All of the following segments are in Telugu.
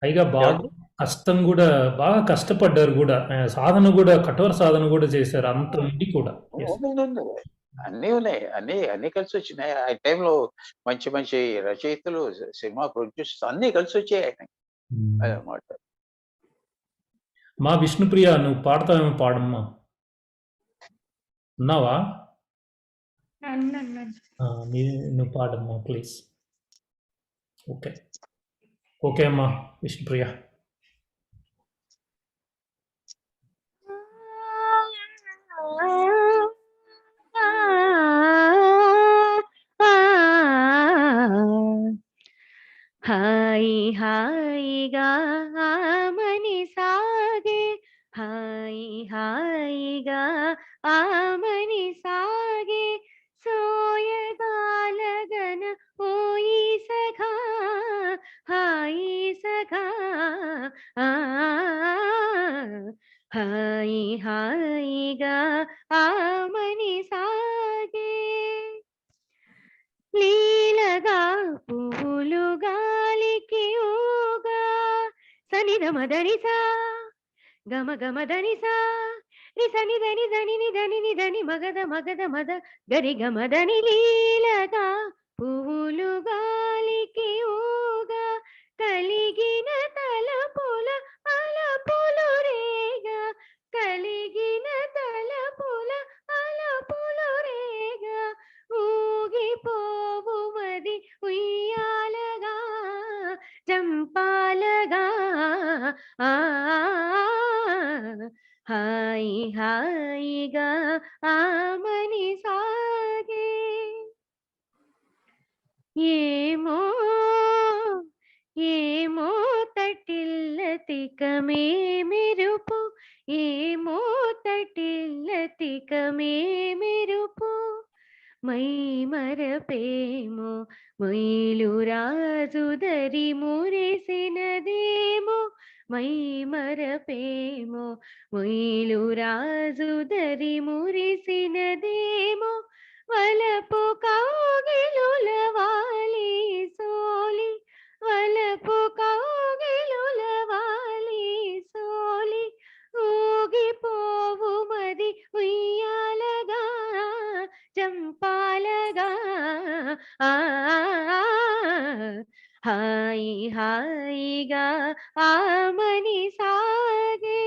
పైగా బాగా ఏమండి? కష్టం గూడా బాగా కష్టపడ్డారు గూడా. సాధన గూడా కఠోర సాధన గూడా చేశారు. అంత ఆ! ఉండి కూడా. యెస్. ఉందండి. అన్నీ ఉన్నాయి. అన్నీ కలిసొచ్చినాయి. ఆ టైంలో మంచి మంచి రచయితలు, సినిమా ప్రొడ్యూసర్స్ అన్నీ కలిసొచ్చాయి ఆయనకి. హ్మ్. అదనమాట. మా విష్ణుప్రియ నువ్వు పాడతావేమో పాడమ్మా. ఉన్నావా? అన్నాను. ఆ! నీ నువ్వు పాడమ్మా ప్లీజ్. ఓకే. ఓకే అమ్మా విష్ణుప్రియ. హాయి హాయిగా ఆమని సాగే, హాయి హాయిగా ఆమని సాగే, సోయగాలగన ఓయి సఖా, హాయి సఖా, ఆ హాయి హాయిగా ఆమని సాగే, లీలగా పువ్వులు గాలికి ఊగా, సనిద మదనిసా గమ గమ దనిసా రిసని దని దని ని దని ని దని మగద మగద మద గరి గమదని, లీలగా పువ్వులు గాలికి ఊగా, కలిగిన తలపుల అలపులు రేగా, కలిగిన తలపుల అలపులు రేగా, ఊగిపోవు మది ఉయ్యాలగా, చంపాలగా, ఆ హాయి హాయిగా ఆమని సాగే, ఏమో ఏమో తటిల్లతికమే మెరుపు, ఏమో తటిల్లతికమే మెరుపు, మై మరపేమో మైలురాజుదరి మురిసినదేమో, మై మరపేమో మైలురాజుదరి మురిసినదేమో, వలపు కౌగిలుల వాలి సోలి, వలపు కౌగిలుల వాలి సోలి, ఊగిపోవు మది ఉయ్యాలగా, చంపాలగా, ఆ హాయి హాయిగా ఆమని సాగే,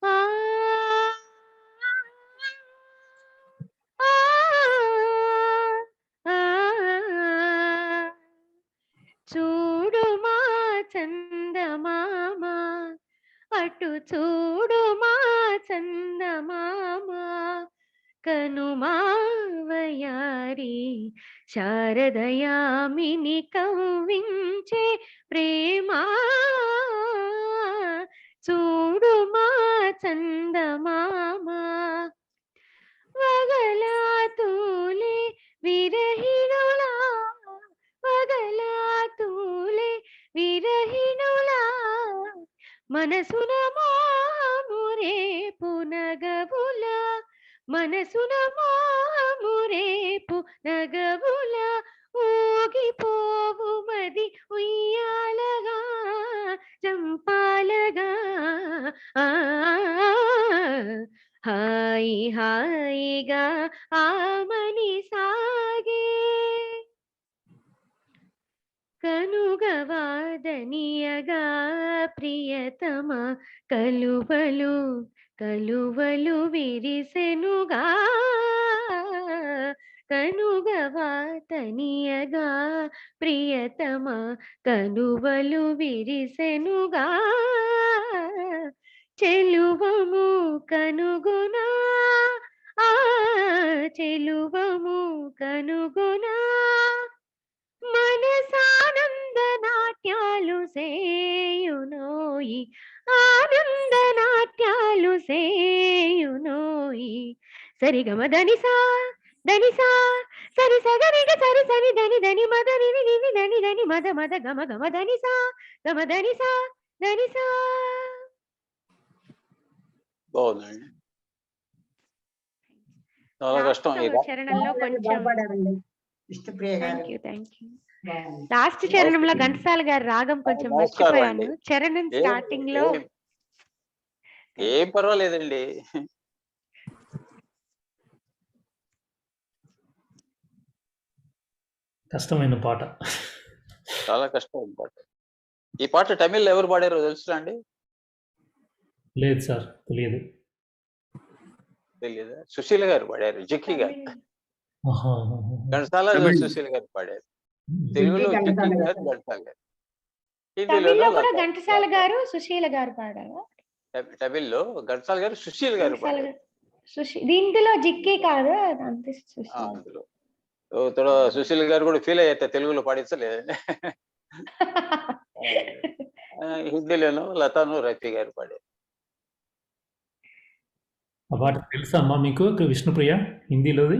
ఆ ఆ చూడు మా చందమామ, అటు చూడు మా చందమామ, కనుమావయారి శారదయామిని కవ్వించే ప్రేమ, చూడు మా చందమామ, వగలాతూలే విరహిణులా, వగలాతూలే విరహిణులా, మనసున మామురే పునగబుల, మనసున మామురే పునగబుల, ఊగిపోవు మది ఉయ్యాలగా, చంపాలగా, ఆ హాయి హాయిగా ఆమని సాగే, కనుగవాదనియగా ప్రియతమ, కలువలు కలువలు విరిసెనుగా, కనుగవాతనియగా ప్రియతమ, కలువలు విరిసెనుగా, చెలువము కనుగునా, ఆ చెలువము కనుగునా, మనసానంద నాట్యాలు సేయునోయి, ఆనంద నాట్యాలు సేయునోయి, సరిగమ ధనిసా ధనిసా సరి సగరిగ సరి సరి ధని ధని మద నిని నిని ధని ధని మద మద గమ గమ ధనిసా గమ ధనిసా ధనిసా. బావుందండి. చాలా కష్టం లాస్ట్ ఇలా. చరణంలో కొంచెం బాగా పాడారండి విష్ణుప్రియ గారు. Thank you. లాస్ట్ చరణంలో ఘంటసాల గారి రాగం కొంచెం నమస్కారం మర్చిపోయాను. అండి. చరణం ఏం స్టార్టింగ్ లో ఏం ఏం పర్వాలేదండి. కష్టమైన పాట. చాలా కష్టమైన పాట. ఈ పాట తమిళ్‌లో ఎవరు పాడారో తెలుసా అండి? లేదు సార్. తెలియదు. తెలీదా? సుశీల గారు పాడారు. జిక్కి గారు. ఆహాహాహా! ఘంటసాల, తమిళ్. సుశీల గారు పాడారు. హ్మ్. తెలుగులో జిక్కి జిక్కి ఘంటసాల గారు, గారు. ఘంటసాల గారు. తమిళ్లో హిందీలోనో కూడా లత. ఘంటసాల గారు, సుశీల గారు పాడారా? తమిళ్‌లో ఘంటసాల గారు, సుశీల్ గారు ఘంటసాల పాడారు. గారు. దీంట్లో జిక్కి కాదు అదంతే ఆ! సుశీల. అందులో. సుశీల్ గారు కూడా ఫీల్ అయ్యారట తెలుగులో పాడించలేదని. హిందీలోనో లతాను, రఫీ గారు పాడారు. ఆ పాట తెలుసా అమ్మా మీకు విష్ణుప్రియ హిందీలోది?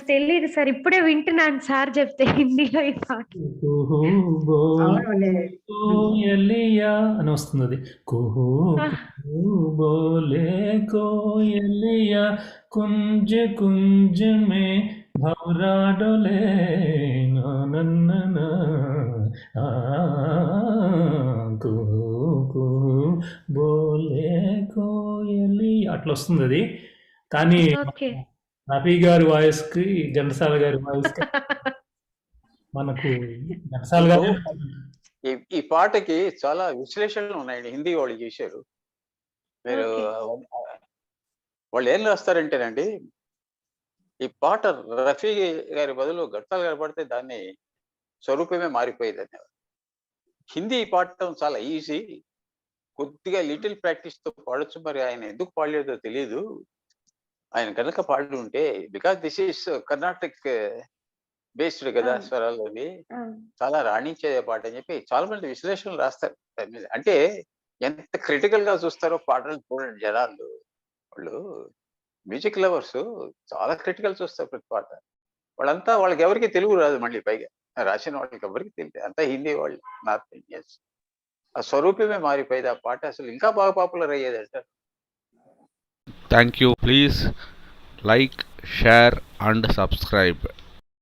తెలీదు సార్. ఇప్పుడే వింటున్నాను సార్ చెప్తే హిందీలో ఈ పాట. కుహూ అవునండి. కోయలియా అని వస్తుంది అది. కుహూ కుహూ బోలే కోయలియా కుంజ కుంజ మే భౌరా డోలే నన్ననా ఆ కుహూ కుహూ బోలే కోయలి అట్లా వస్తుంది అది. కానీ ఓకే. రఫీ గారి వాయిస్‌కి, ఘంటసాల గారి వాయిస్‌కి మనకు ఘంటసాల మీకు గారే ఈ పాటకి చాలా విశ్లేషణలు ఉన్నాయండి. హిందీ వాళ్ళు చేశారు. మీరు ఓకే. వాళ్ళు ఏం రాస్తారంటేనండి, ఈ పాట రఫీ గారి బదులు ఘంటసాల గారు పాడితే దాన్ని స్వరూపమే మారిపోయేదనేవారు. హిందీ పాడటం చాలా ఈజీ. కొద్దిగా లిటిల్ ప్రాక్టీస్‌తో పాడొచ్చు. మరి ఆయన ఎందుకు పాడలేదో తెలీదు. ఆయన గనక పాడి ఉంటే because this is Carnatic based కదా అవును. స్వరాలు అవి. అవును. చాలా రాణించే పాట అని చెప్పి చాలా మంది విశ్లేషణలు రాస్తారు దాని మీద. అంటే ఎంత క్రిటికల్‌గా చూస్తారో పాటలు చూడండి జనాలు. వాళ్ళు మ్యూజిక్ లవర్స్ చాలా క్రిటికల్ చూస్తారు ప్రతి పాట. వాళ్ళకెవరికీ తెలుగు రాదు మళ్ళీ పైగా. రాసిన వాళ్ళకి ఎవరికీ తెలీదు. అంతా హిందీ వాళ్ళు, నార్త్ ఇండియన్స్. ఆ స్వరూపమే మారిపోయేది. ఆ పాట అసలు ఇంకా బాగా popular అయ్యేదట. Thank you. Please like, share and subscribe.